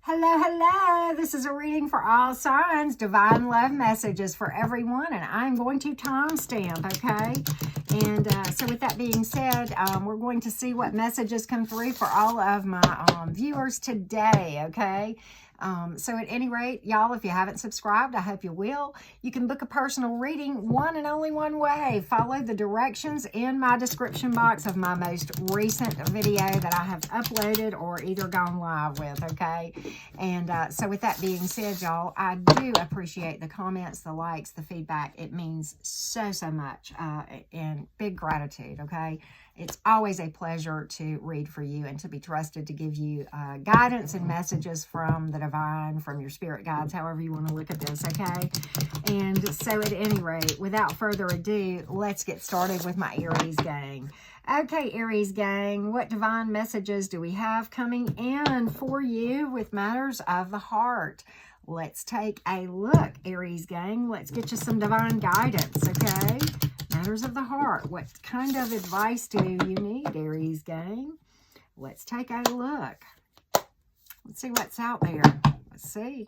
Hello, hello. This is a reading for all signs, divine love messages for everyone, and I'm going to timestamp, okay? And so with that being said, we're going to see what messages come through for all of my viewers today, okay? So at any rate, y'all, if you haven't subscribed, I hope you will. You can book a personal reading one and only one way. Follow the directions in my description box of my most recent video that I have uploaded or either gone live with, okay? And so with that being said, y'all, I do appreciate the comments, the likes, the feedback. It means so, so much, and big gratitude, okay? It's always a pleasure to read for you and to be trusted to give you guidance and messages from the divine, from your spirit guides, however you want to look at this, okay? And so at any rate, without further ado, let's get started with my Aries gang. Okay, Aries gang, what divine messages do we have coming in for you with matters of the heart? Let's take a look, Aries gang. Let's get you some divine guidance, okay? Matters of the heart. What kind of advice do you need, Aries gang? Let's take a look. Let's see what's out there. Let's see.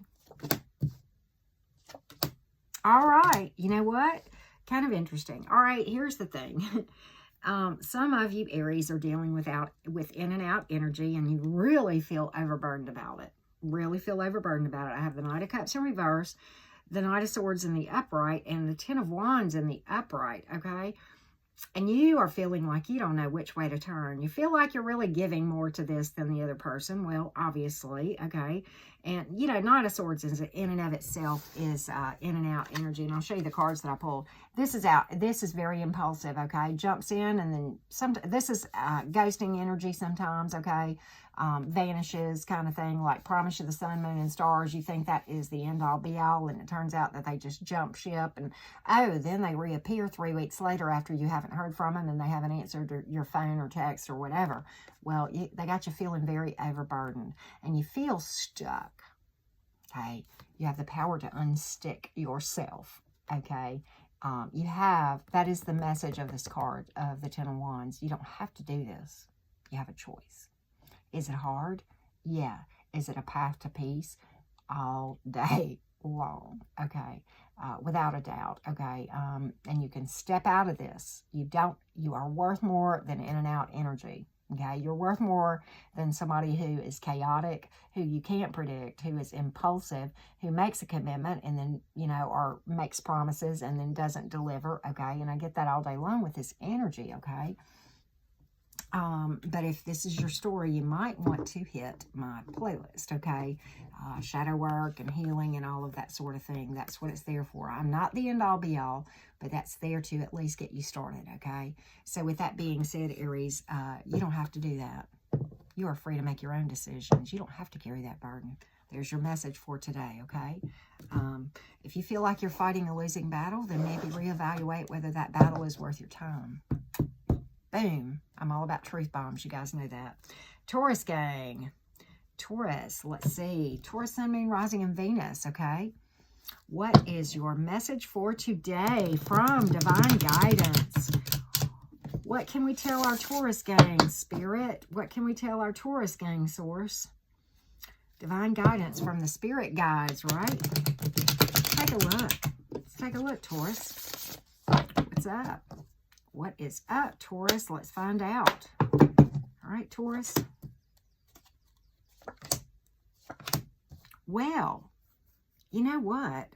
All right. You know what? Kind of interesting. All right. Here's the thing. Some of you Aries are dealing with in and out energy, and you really feel overburdened about it. Really feel overburdened about it. I have the Knight of Cups in reverse, the Knight of Swords in the upright, and the Ten of Wands in the upright, okay? And you are feeling like you don't know which way to turn. You feel like you're really giving more to this than the other person. Well, obviously, okay? And, you know, Knight of Swords is in and of itself is in and out energy. And I'll show you the cards that I pulled. This is out. This is very impulsive, okay? Jumps in and then this is ghosting energy sometimes, okay? Vanishes kind of thing, like promise you the sun, moon, and stars. You think that is the end all be all, and it turns out that they just jump ship, and then they reappear 3 weeks later after you haven't heard from them and they haven't answered your phone or text or whatever. Well, they got you feeling very overburdened and you feel stuck, okay? You have the power to unstick yourself, okay? That is the message of this card of the Ten of Wands. You don't have to do this. You have a choice. Is it hard? Yeah. Is it a path to peace? All day long, okay? Without a doubt, okay? And you can step out of this. You are worth more than in and out energy, okay? You're worth more than somebody who is chaotic, who you can't predict, who is impulsive, who makes a commitment and then, you know, or makes promises and then doesn't deliver, okay? And I get that all day long with this energy, okay? But if this is your story, you might want to hit my playlist, okay? Shadow work and healing and all of that sort of thing. That's what it's there for. I'm not the end-all be-all, but that's there to at least get you started, okay? So with that being said, Aries, you don't have to do that. You are free to make your own decisions. You don't have to carry that burden. There's your message for today, okay? If you feel like you're fighting a losing battle, then maybe reevaluate whether that battle is worth your time. Boom. I'm all about truth bombs. You guys know that. Taurus gang. Taurus, let's see. Taurus, Sun, Moon, Rising, and Venus, okay? What is your message for today from Divine Guidance? What can we tell our Taurus gang, Spirit? What can we tell our Taurus gang, Source? Divine Guidance from the Spirit Guides, right? Take a look. Let's take a look, Taurus. What's up? What is up, Taurus? Let's find out. All right, Taurus. Well, you know what?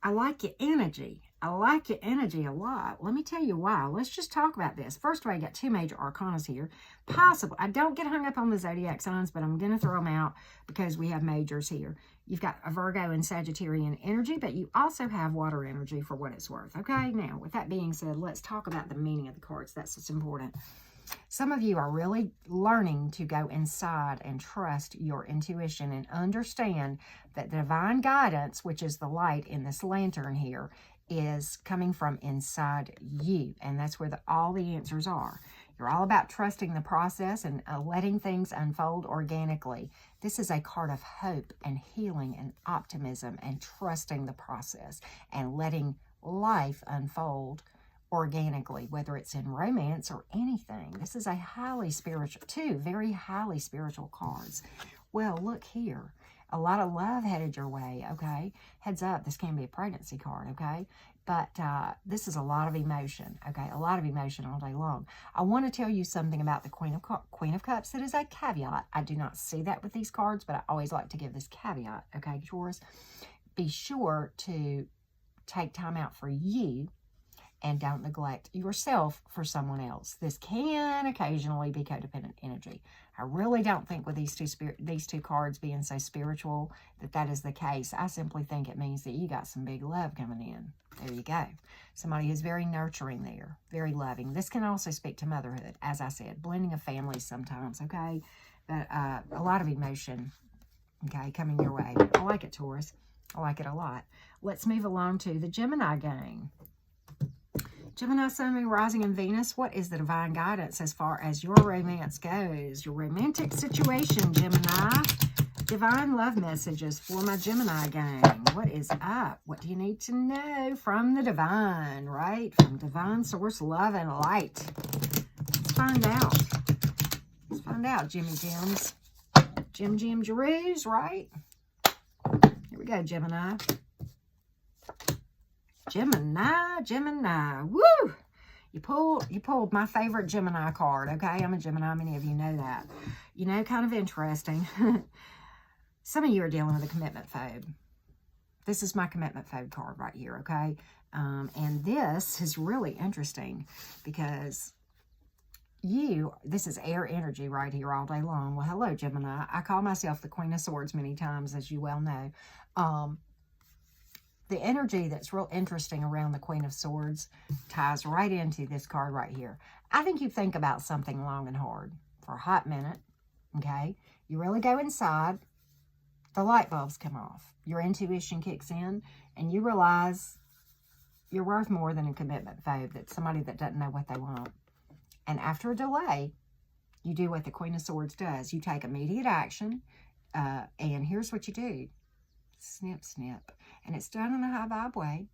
I like your energy. I like your energy a lot. Let me tell you why. Let's just talk about this. First of all, I got two major arcanas here. Possible. I don't get hung up on the zodiac signs, but I'm going to throw them out because we have majors here. You've got a Virgo and Sagittarian energy, but you also have water energy for what it's worth. Okay, now, with that being said, let's talk about the meaning of the cards. That's what's important. Some of you are really learning to go inside and trust your intuition and understand that the divine guidance, which is the light in this lantern here, is coming from inside you. And that's where all the answers are. You're all about trusting the process and letting things unfold organically. This is a card of hope and healing and optimism and trusting the process and letting life unfold organically, whether it's in romance or anything. This is a highly spiritual, two very highly spiritual cards. Well, look here. A lot of love headed your way, okay? Heads up, this can be a pregnancy card, okay? But this is a lot of emotion, okay? A lot of emotion all day long. I want to tell you something about the Queen of Cups that is a caveat. I do not see that with these cards, but I always like to give this caveat, okay, Taurus? Be sure to take time out for you and don't neglect yourself for someone else. This can occasionally be codependent energy. I really don't think with these two cards being so spiritual that is the case. I simply think it means that you got some big love coming in. There you go. Somebody who's very nurturing there, very loving. This can also speak to motherhood, as I said, blending of families sometimes, okay? But a lot of emotion, okay, coming your way. I like it, Taurus. I like it a lot. Let's move along to the Gemini gang. Gemini, Sun, Moon, Rising, and Venus. What is the divine guidance as far as your romance goes? Your romantic situation, Gemini. Divine love messages for my Gemini gang. What is up? What do you need to know from the divine, right? From divine source, love, and light. Let's find out. Let's find out, Jimmy Jims. Jim Jeroos, right? Here we go, Gemini. Gemini. Woo! You pulled my favorite Gemini card, okay? I'm a Gemini. Many of you know that. You know, kind of interesting. Some of you are dealing with a commitment phobe. This is my commitment phobe card right here, okay? And this is really interesting because this is air energy right here all day long. Well, hello, Gemini. I call myself the Queen of Swords many times, as you well know. The energy that's real interesting around the Queen of Swords ties right into this card right here. I think you think about something long and hard for a hot minute, okay? You really go inside, the light bulbs come off. Your intuition kicks in, and you realize you're worth more than a commitment phobe, that's somebody that doesn't know what they want. And after a delay, you do what the Queen of Swords does. You take immediate action, and here's what you do. Snip, snip. And it's done in a high vibe way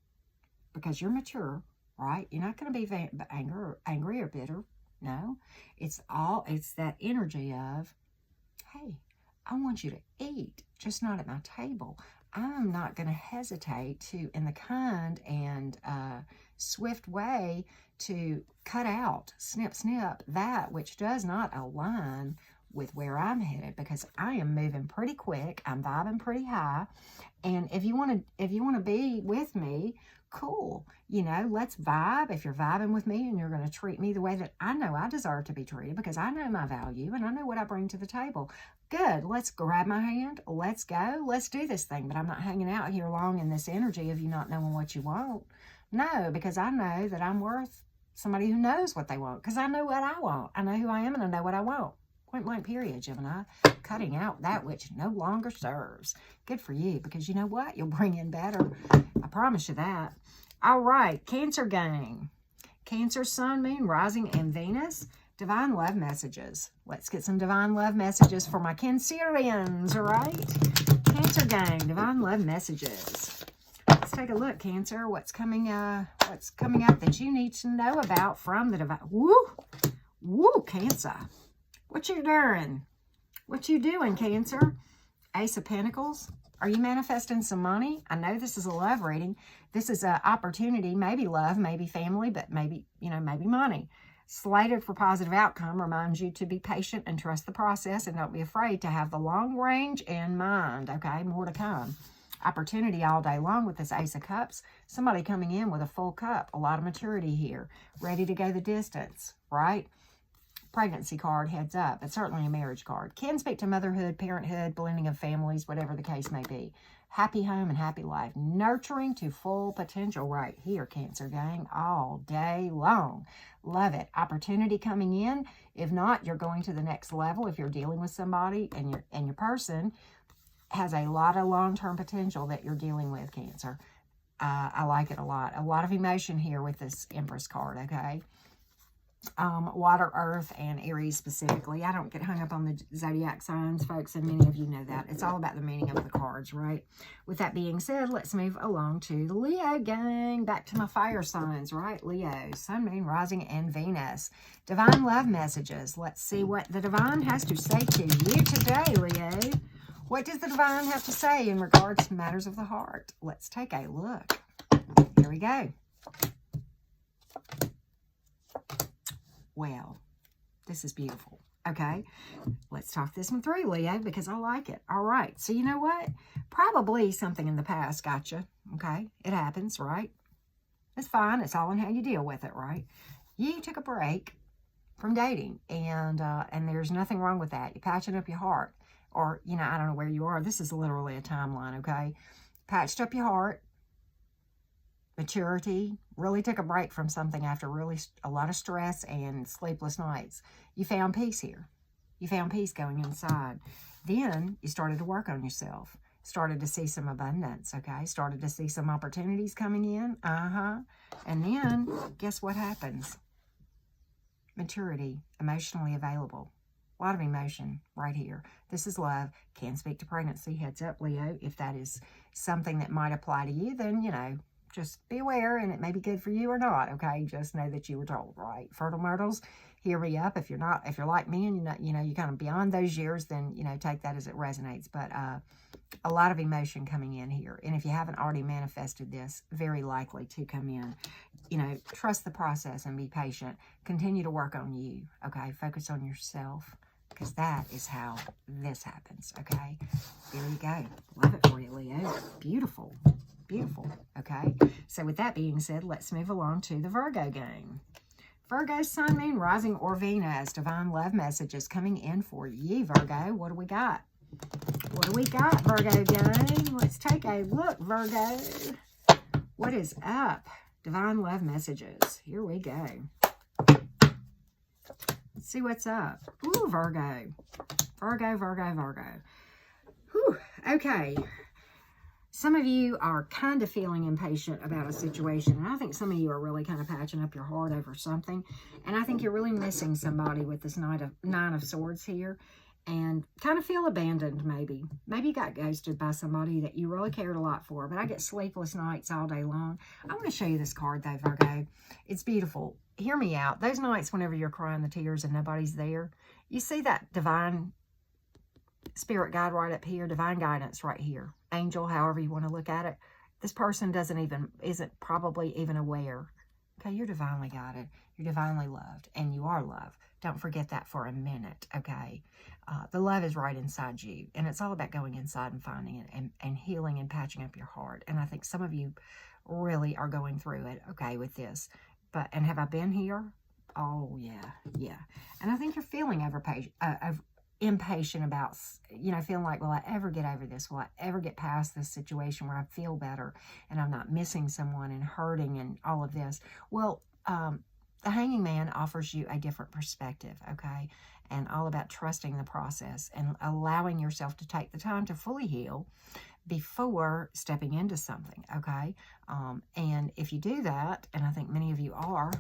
because you're mature, right? You're not going to be angry or bitter. No. It's that energy of, hey, I want you to eat, just not at my table. I'm not going to hesitate to, in the kind and swift way, to cut out, snip, snip, that which does not align with where I'm headed, because I am moving pretty quick. I'm vibing pretty high. And if you want to be with me, cool. You know, let's vibe. If you're vibing with me and you're going to treat me the way that I know I deserve to be treated, because I know my value and I know what I bring to the table. Good. Let's grab my hand. Let's go. Let's do this thing. But I'm not hanging out here long in this energy of you not knowing what you want. No, because I know that I'm worth somebody who knows what they want, because I know what I want. I know who I am and I know what I want. Point blank period, Gemini. Cutting out that which no longer serves. Good for you, because you know what? You'll bring in better. I promise you that. All right, Cancer gang. Cancer, Sun, Moon, Rising, and Venus. Divine love messages. Let's get some divine love messages for my Cancerians, all right? Cancer gang, divine love messages. Let's take a look, Cancer. What's coming up that you need to know about from the divine? Woo, Cancer. What you doing? What you doing, Cancer? Ace of Pentacles. Are you manifesting some money? I know this is a love reading. This is an opportunity, maybe love, maybe family, but maybe, maybe money. Slated for positive outcome reminds you to be patient and trust the process, and don't be afraid to have the long range in mind, okay? More to come. Opportunity all day long with this Ace of Cups. Somebody coming in with a full cup. A lot of maturity here. Ready to go the distance, right? Pregnancy card, heads up. It's certainly a marriage card. Can speak to motherhood, parenthood, blending of families, whatever the case may be. Happy home and happy life. Nurturing to full potential right here, Cancer gang, all day long. Love it. Opportunity coming in. If not, you're going to the next level. If you're dealing with somebody and your person has a lot of long-term potential that you're dealing with, Cancer. I like it a lot. A lot of emotion here with this Empress card, okay? water, earth, and Aries specifically. I don't get hung up on the zodiac signs, folks, and many of you know that. It's all about the meaning of the cards, right? With that being said, let's move along to the Leo gang. Back to my fire signs, right? Leo, Sun, Moon, Rising, and Venus. Divine love messages. Let's see what the divine has to say to you today, Leo. What does the divine have to say in regards to matters of the heart? Let's take a look. Here we go. Well, this is beautiful. Okay, let's talk this one through, Leo, because I like it. All right, so you know what? Probably something in the past got you. Okay, it happens, right? It's fine. It's all in how you deal with it, right? You took a break from dating, and there's nothing wrong with that. You're patching up your heart, or, you know, I don't know where you are. This is literally a timeline, okay? Patched up your heart. Maturity, really took a break from something after really a lot of stress and sleepless nights. You found peace here. You found peace going inside. Then you started to work on yourself. Started to see some abundance, okay? Started to see some opportunities coming in. And then, guess what happens? Maturity, emotionally available. A lot of emotion right here. This is love. Can speak to pregnancy. Heads up, Leo. If that is something that might apply to you, then, you know, just be aware, and it may be good for you or not, okay? Just know that you were told, right? Fertile myrtles, hear me up. If you're like me and you're kind of beyond those years, then, you know, take that as it resonates. But a lot of emotion coming in here. And if you haven't already manifested this, very likely to come in. You know, trust the process and be patient. Continue to work on you, okay? Focus on yourself, because that is how this happens, okay? There you go. Love it for you, Leo. Beautiful. Beautiful. Okay. So with that being said, let's move along to the Virgo gang. Virgo, Sun, Moon, Rising, or Venus. Divine love messages coming in for you, Virgo. What do we got? What do we got, Virgo gang? Let's take a look, Virgo. What is up? Divine love messages. Here we go. Let's see what's up. Ooh, Virgo. Virgo, Virgo, Virgo. Whew. Okay. Some of you are kind of feeling impatient about a situation, and I think some of you are really kind of patching up your heart over something, and I think you're really missing somebody with this Nine of Swords here, and kind of feel abandoned maybe. Maybe you got ghosted by somebody that you really cared a lot for, but I get sleepless nights all day long. I want to show you this card, though, Virgo. It's beautiful. Hear me out. Those nights whenever you're crying the tears and nobody's there, you see that divine spirit guide right up here, divine guidance right here, angel, however you want to look at it. This person isn't probably even aware. Okay, you're divinely guided, you're divinely loved, and you are loved. Don't forget that for a minute, okay? The love is right inside you, and it's all about going inside and finding it and healing and patching up your heart. And I think some of you really are going through it, okay, with this. And have I been here? Oh, yeah. And I think you're feeling impatient about, you know, feeling like, will I ever get over this? Will I ever get past this situation where I feel better and I'm not missing someone and hurting and all of this? Well, the Hanging Man offers you a different perspective, okay? And all about trusting the process and allowing yourself to take the time to fully heal before stepping into something, okay? And if you do that, and I think many of you are,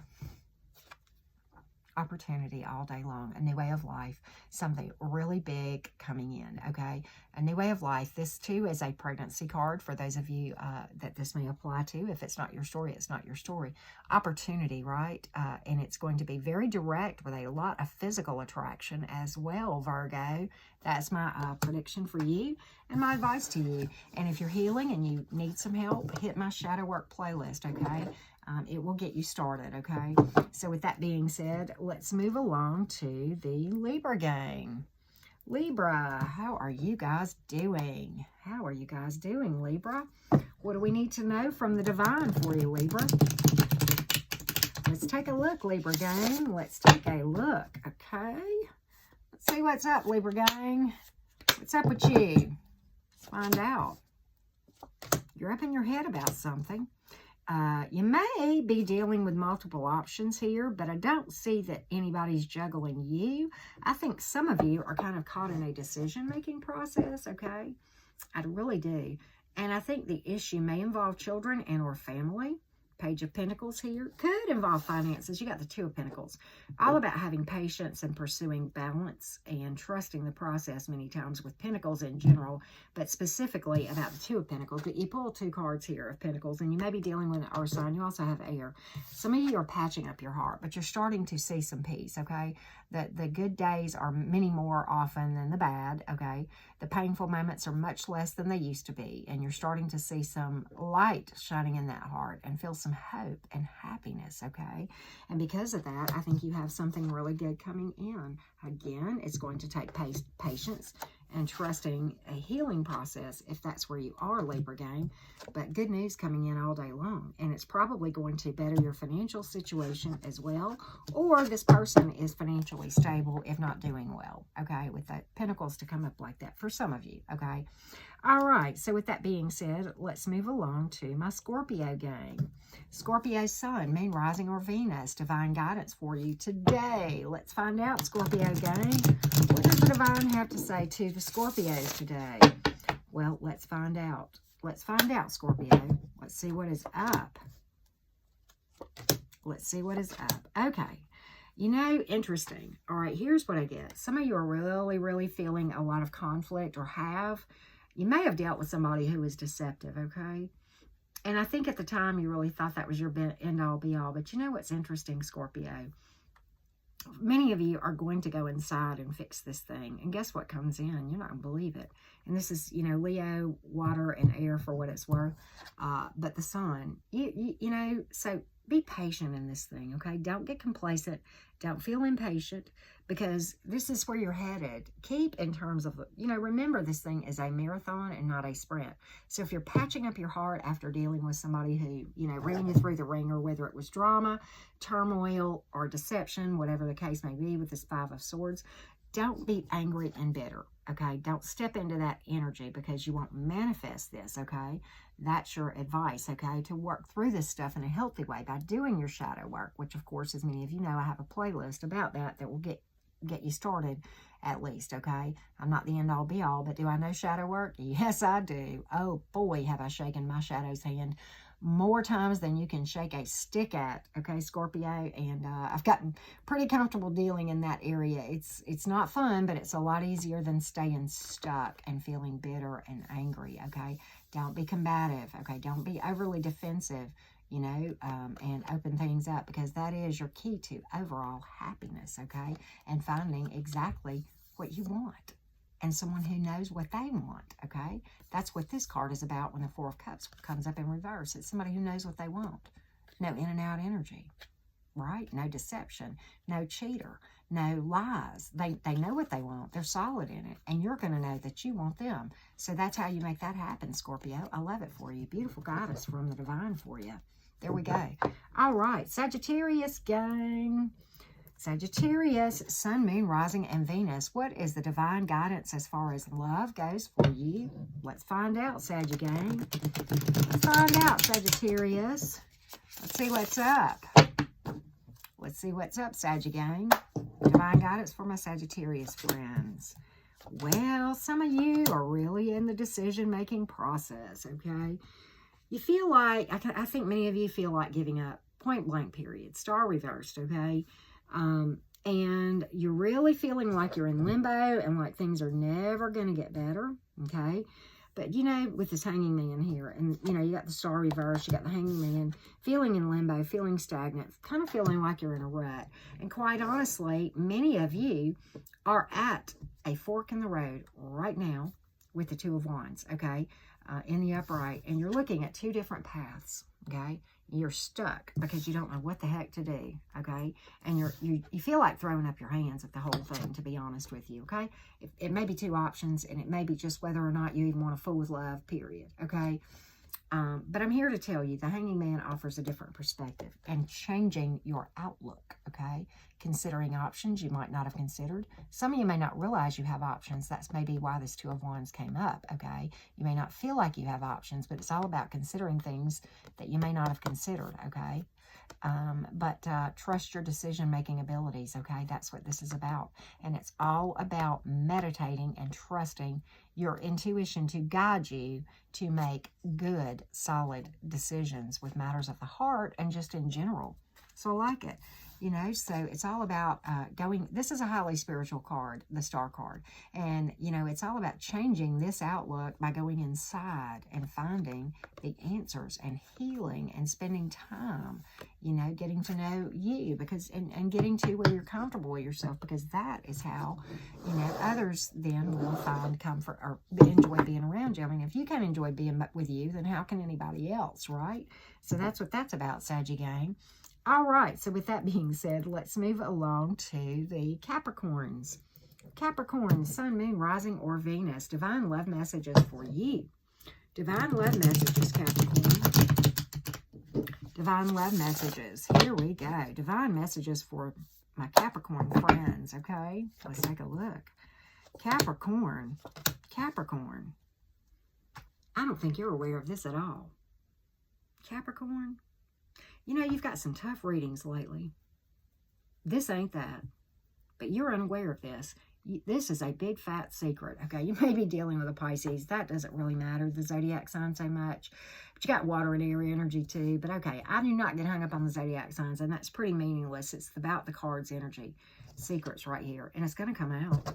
opportunity all day long, a new way of life, something really big coming in, okay? A new way of life. This too is a pregnancy card for those of you that this may apply to. If it's not your story, it's not your story. Opportunity, right? And it's going to be very direct with a lot of physical attraction as well, Virgo. That's my prediction for you and my advice to you. And if you're healing and you need some help, hit my shadow work playlist, okay? It will get you started, okay? So with that being said, let's move along to the Libra gang. Libra, how are you guys doing? How are you guys doing, Libra? What do we need to know from the divine for you, Libra? Let's take a look, Libra gang. Let's take a look, okay? Let's see what's up, Libra gang. What's up with you? Let's find out. You're up in your head about something. You may be dealing with multiple options here, but I don't see that anybody's juggling you. I think some of you are kind of caught in a decision-making process, okay? I really do. And I think the issue may involve children and or family. Page of Pentacles here. Could involve finances. You got the Two of Pentacles. All about having patience and pursuing balance and trusting the process many times with Pentacles in general, but specifically about the Two of Pentacles. But you pull 2 cards here of Pentacles, and you may be dealing with an earth sign. You also have air. Some of you are patching up your heart, but you're starting to see some peace, okay? The good days are many more often than the bad, okay? The painful moments are much less than they used to be, and you're starting to see some light shining in that heart and feel some hope and happiness, okay? And because of that, I think you have something really good coming in. Again, it's going to take patience and trusting a healing process if that's where you are, Libra gang. But good news coming in all day long. And it's probably going to better your financial situation as well. Or this person is financially stable, if not doing well, okay? With the Pentacles to come up like that for some of you, okay? All right, so with that being said, let's move along to my Scorpio gang. Scorpio Sun, Moon, Rising, or Venus, divine guidance for you today. Let's find out, Scorpio gang. What does the divine have to say to the Scorpios today? Well, let's find out. Let's find out, Scorpio. Let's see what is up. Let's see what is up. Okay. You know, interesting. All right, here's what I get. Some of you are really, really feeling a lot of conflict or have. You may have dealt with somebody who was deceptive, okay? And I think at the time you really thought that was your end-all, be-all. But you know what's interesting, Scorpio? Many of you are going to go inside and fix this thing. And guess what comes in? You're not going to believe it. And this is, you know, Leo, water, and air for what it's worth. But the sun, you know, so be patient in this thing, okay? Don't get complacent. Don't feel impatient, because this is where you're headed. Keep in terms of, you know, remember this thing is a marathon and not a sprint. So if you're patching up your heart after dealing with somebody who, you know, ran you through the ringer, whether it was drama, turmoil, or deception, whatever the case may be with this 5 of Swords, don't be angry and bitter, okay? Don't step into that energy, because you won't manifest this, okay? That's your advice, okay? To work through this stuff in a healthy way by doing your shadow work, which, of course, as many of you know, I have a playlist about that will get you started at least, okay? I'm not the end-all, be-all, but do I know shadow work? Yes, I do. Oh, boy, have I shaken my shadow's hand more times than you can shake a stick at, okay, Scorpio? And I've gotten pretty comfortable dealing in that area. It's not fun, but it's a lot easier than staying stuck and feeling bitter and angry, okay? Don't be combative, okay? Don't be overly defensive, you know, and open things up, because that is your key to overall happiness, okay? And finding exactly what you want. And someone who knows what they want, okay? That's what this card is about when the 4 of Cups comes up in reverse. It's somebody who knows what they want. No in and out energy, right? No deception, no cheater, no lies. They know what they want. They're solid in it. And you're going to know that you want them. So that's how you make that happen, Scorpio. I love it for you. Beautiful guidance from the divine for you. There we go. All right, Sagittarius gang. Sagittarius, Sun, Moon, Rising, and Venus. What is the divine guidance as far as love goes for you? Let's find out, Sag gang. Let's find out, Sagittarius. Let's see what's up. Let's see what's up, Sag gang. Divine guidance for my Sagittarius friends. Well, some of you are really in the decision-making process, okay? You feel like, I think many of you feel like giving up. Point blank period. Star reversed, okay? And you're really feeling like you're in limbo and like things are never going to get better, okay? But, you know, with this Hanging Man here, and, you know, you got the Star reverse, you got the Hanging Man, feeling in limbo, feeling stagnant, kind of feeling like you're in a rut. And quite honestly, many of you are at a fork in the road right now with the 2 of Wands, okay, in the upright, and you're looking at 2 different paths, okay? You're stuck because you don't know what the heck to do, okay? And you feel like throwing up your hands at the whole thing, to be honest with you, okay? It may be 2 options, and it may be just whether or not you even want to fool with love, period, okay? But I'm here to tell you the Hanging Man offers a different perspective and changing your outlook, okay? Considering options you might not have considered. Some of you may not realize you have options. That's maybe why this 2 of Wands came up, okay? You may not feel like you have options, but it's all about considering things that you may not have considered, okay? But trust your decision-making abilities, okay? That's what this is about. And it's all about meditating and trusting your intuition to guide you to make good, solid decisions with matters of the heart and just in general. So I like it. You know, so it's all about going, this is a highly spiritual card, the Star card. And, you know, it's all about changing this outlook by going inside and finding the answers and healing and spending time, you know, getting to know you because, and getting to where you're comfortable with yourself, because that is how, you know, others then will find comfort or enjoy being around you. I mean, if you can't enjoy being with you, then how can anybody else, right? So that's what that's about, Saggy Gang. All right, so with that being said, let's move along to the Capricorns. Capricorn, Sun, Moon, Rising, or Venus. Divine love messages for you. Divine love messages, Capricorn. Divine love messages. Here we go. Divine messages for my Capricorn friends, okay? Let's take a look. Capricorn. Capricorn. I don't think you're aware of this at all. Capricorn. You know, you've got some tough readings lately. This ain't that. But you're unaware of this. This is a big fat secret, okay? You may be dealing with a Pisces. That doesn't really matter, the zodiac sign, so much. But you got water and air energy too. But okay, I do not get hung up on the zodiac signs, and that's pretty meaningless. It's about the card's energy. Secrets right here. And it's going to come out.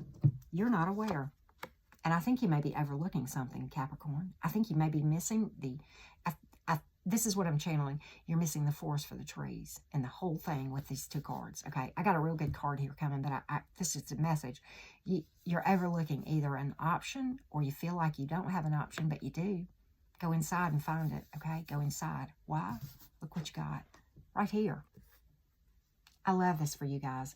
You're not aware. And I think you may be overlooking something, Capricorn. I think you may be missing the... This is what I'm channeling. You're missing the forest for the trees and the whole thing with these two cards. Okay, I got a real good card here coming, but this is a message. You're overlooking either an option or you feel like you don't have an option, but you do. Go inside and find it. Okay, go inside. Why? Look what you got right here. I love this for you guys.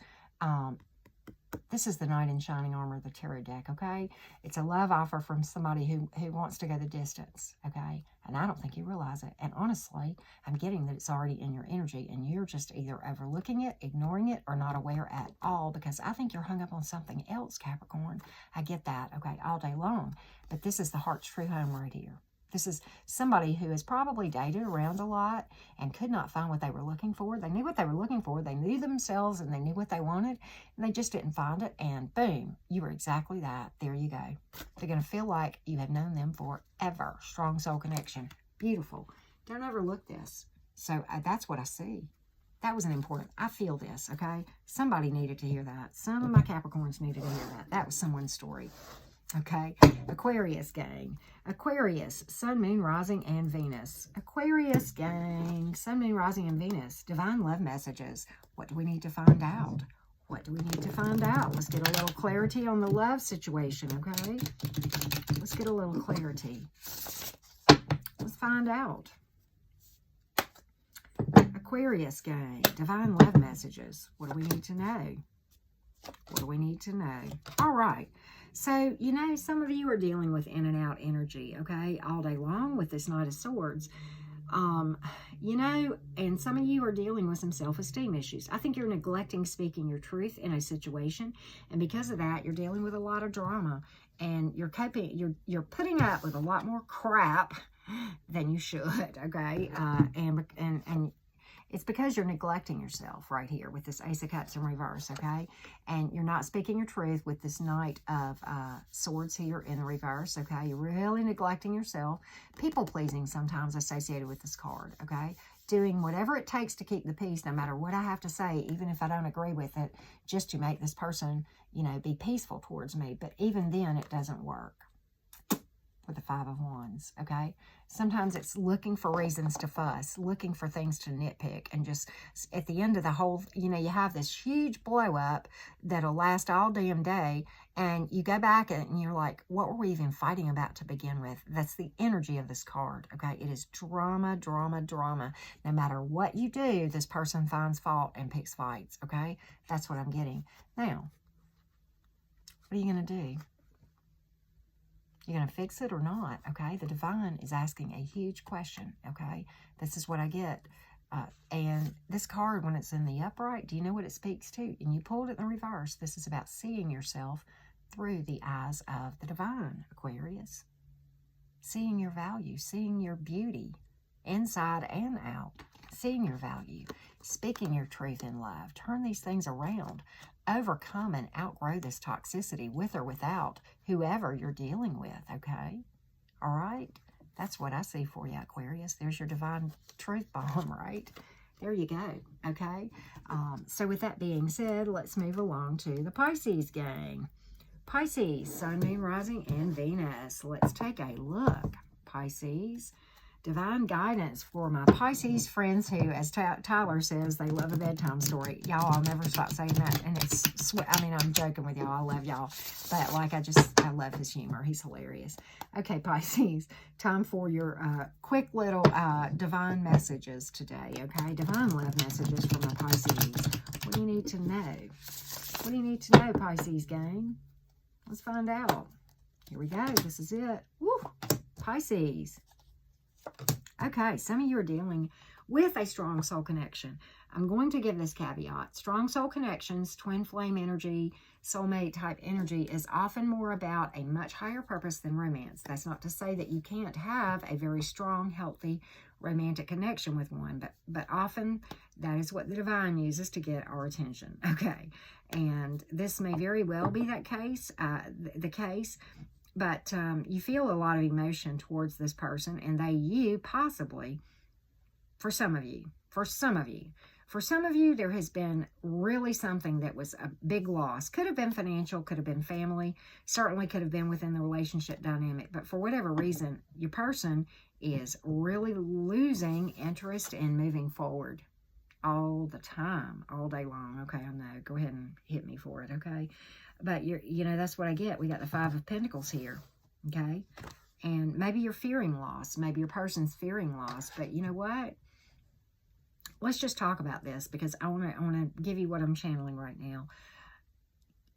This is the Knight in Shining Armor, the tarot deck, okay? It's a love offer from somebody who wants to go the distance, okay? And I don't think you realize it. And honestly, I'm getting that it's already in your energy, and you're just either overlooking it, ignoring it, or not aware at all, because I think you're hung up on something else, Capricorn. I get that, okay, all day long. But this is the heart's true home right here. This is somebody who has probably dated around a lot and could not find what they were looking for. They knew what they were looking for. They knew themselves and they knew what they wanted. And they just didn't find it. And boom, you were exactly that. There you go. They're going to feel like you have known them forever. Strong soul connection. Beautiful. Don't overlook this. So that's what I see. That was an important. I feel this, okay? Somebody needed to hear that. Some of my Capricorns needed to hear that. That was someone's story. Okay, Aquarius gang. Aquarius, Sun, Moon, Rising, and Venus. Aquarius gang, Sun, Moon, Rising, and Venus. Divine love messages. What do we need to find out? What do we need to find out? Let's get a little clarity on the love situation, okay? Let's get a little clarity. Let's find out. Aquarius gang, divine love messages. What do we need to know? What do we need to know? All right. So, you know, some of you are dealing with in and out energy, okay, all day long with this Knight of Swords. You know, and some of you are dealing with some self-esteem issues. I think you're neglecting speaking your truth in a situation, and because of that, you're dealing with a lot of drama, and you're putting up with a lot more crap than you should, okay, and it's because you're neglecting yourself right here with this Ace of Cups in reverse, okay? And you're not speaking your truth with this Knight of Swords here in the reverse, okay? You're really neglecting yourself. People-pleasing sometimes associated with this card, okay? Doing whatever it takes to keep the peace, no matter what I have to say, even if I don't agree with it, just to make this person, you know, be peaceful towards me. But even then, it doesn't work. With the Five of Wands, okay? Sometimes it's looking for reasons to fuss, looking for things to nitpick, and just at the end of the whole, you know, you have this huge blow up that'll last all damn day, and you go back and you're like, what were we even fighting about to begin with? That's the energy of this card, okay? It is drama, drama, drama. No matter what you do, this person finds fault and picks fights, okay? That's what I'm getting. Now, what are you going to do? You're going to fix it or not, okay? The divine is asking a huge question, okay? This is what I get. And this card, when it's in the upright, do you know what it speaks to? And you pulled it in the reverse. This is about seeing yourself through the eyes of the divine, Aquarius. Seeing your value, seeing your beauty, inside and out. seeing your value, speaking your truth in love. Turn these things around. Overcome and outgrow this toxicity with or without whoever you're dealing with, okay? All right? That's what I see for you, Aquarius. There's your divine truth bomb, right? There you go, okay? So with that being said, let's move along to the Pisces gang. Pisces, Sun, Moon, Rising, and Venus. Let's take a look. Pisces, divine guidance for my Pisces friends who, as Tyler says, they love a bedtime story. Y'all, I'll never stop saying that. And it's, I mean, I'm joking with y'all. I love y'all. But, like, I love his humor. He's hilarious. Okay, Pisces, time for your quick little divine messages today, okay? Divine love messages for my Pisces. What do you need to know? What do you need to know, Pisces gang? Let's find out. Here we go. This is it. Woo! Pisces. Okay, some of you are dealing with a strong soul connection. I'm going to give this caveat. Strong soul connections, twin flame energy, soulmate type energy is often more about a much higher purpose than romance. That's not to say that you can't have a very strong, healthy, romantic connection with one, but often that is what the divine uses to get our attention, okay? And this may very well be that case, but you feel a lot of emotion towards this person, and you possibly, for some of you, there has been really something that was a big loss. Could have been financial, could have been family, certainly could have been within the relationship dynamic. But for whatever reason, your person is really losing interest in moving forward all the time, all day long. Okay, I know. Go ahead and hit me for it, okay? But, you know, that's what I get. We got the Five of Pentacles here, okay? And maybe you're fearing loss. Maybe your person's fearing loss. But you know what? Let's just talk about this because I want to give you what I'm channeling right now.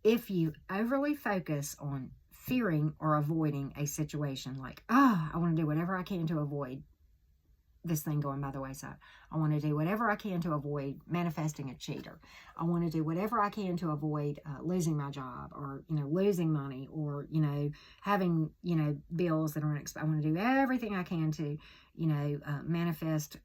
If you overly focus on fearing or avoiding a situation like, I want to do whatever I can to avoid this thing going by the wayside. I want to do whatever I can to avoid manifesting a cheater. I want to do whatever I can to avoid losing my job or, you know, losing money or, you know, having, you know, bills that are unexpected. I want to do everything I can to, you know, manifest.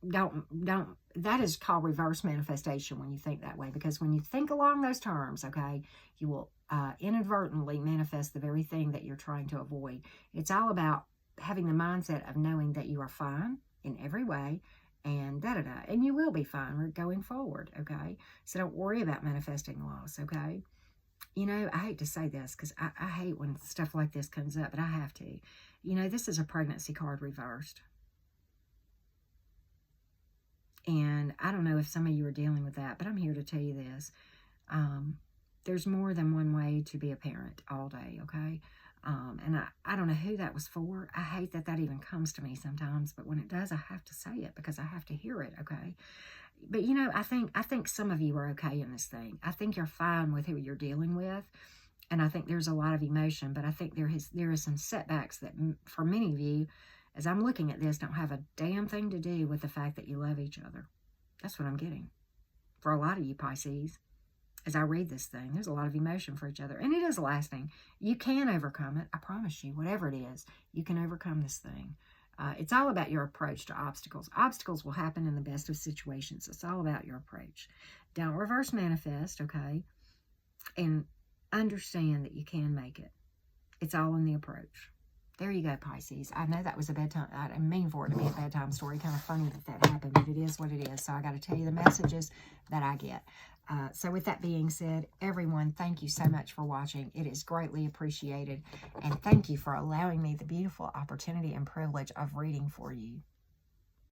That is called reverse manifestation when you think that way, because when you think along those terms, okay, you will inadvertently manifest the very thing that you're trying to avoid. It's all about having the mindset of knowing that you are fine in every way and da-da-da, and you will be fine going forward, okay? So don't worry about manifesting loss, okay? You know, I hate to say this because I hate when stuff like this comes up, but I have to. You know, this is a pregnancy card reversed. And I don't know if some of you are dealing with that, but I'm here to tell you this. There's more than one way to be a parent all day, okay? And I don't know who that was for. I hate that even comes to me sometimes, but when it does, I have to say it because I have to hear it, okay? But, you know, I think some of you are okay in this thing. I think you're fine with who you're dealing with, and I think there's a lot of emotion, but I think there is some setbacks that, for many of you, as I'm looking at this, don't have a damn thing to do with the fact that you love each other. That's what I'm getting. For a lot of you, Pisces, as I read this thing, there's a lot of emotion for each other, and it is lasting. You can overcome it. I promise you, whatever it is, you can overcome this thing. It's all about your approach to obstacles. Obstacles will happen in the best of situations. It's all about your approach. Don't reverse manifest, okay? And understand that you can make it. It's all in the approach. There you go, Pisces. I know that was a bedtime. I didn't mean for it to be a bedtime story. Kind of funny that happened, but it is what it is. So I got to tell you the messages that I get. So with that being said, everyone, thank you so much for watching. It is greatly appreciated. And thank you for allowing me the beautiful opportunity and privilege of reading for you.